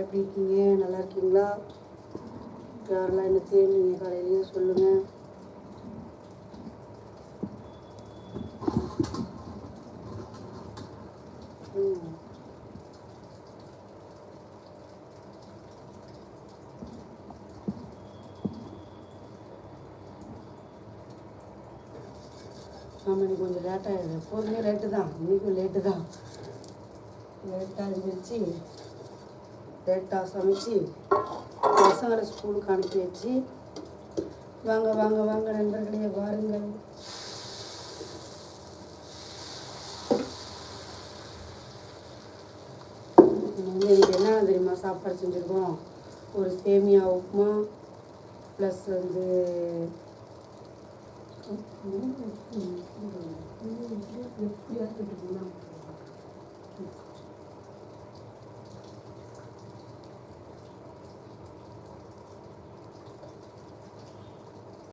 எப்படி இருக்கீங்க? நல்லா இருக்கீங்களா? யாரெல்லாம் என்ன தேடினீங்க காலையிலேயே சொல்லுங்கள். ஆமாம், இன்னைக்கு கொஞ்சம் லேட்டாகிடுது. எப்போதுமே லேட்டு தான், இன்றைக்கும் லேட்டு தான். லேட்டாக எழுந்திரிச்சு லேட்டாக சமைச்சு பசங்களை ஸ்கூலுக்கு அனுப்பி வச்சு, வாங்க வாங்க வாங்க நண்பர்களே வாருங்கள். இன்னைக்கு என்ன தெரியுமா சாப்பாடு செஞ்சுருக்கோம்? ஒரு சேமியா உப்புமா ப்ளஸ் வந்து எப்படியா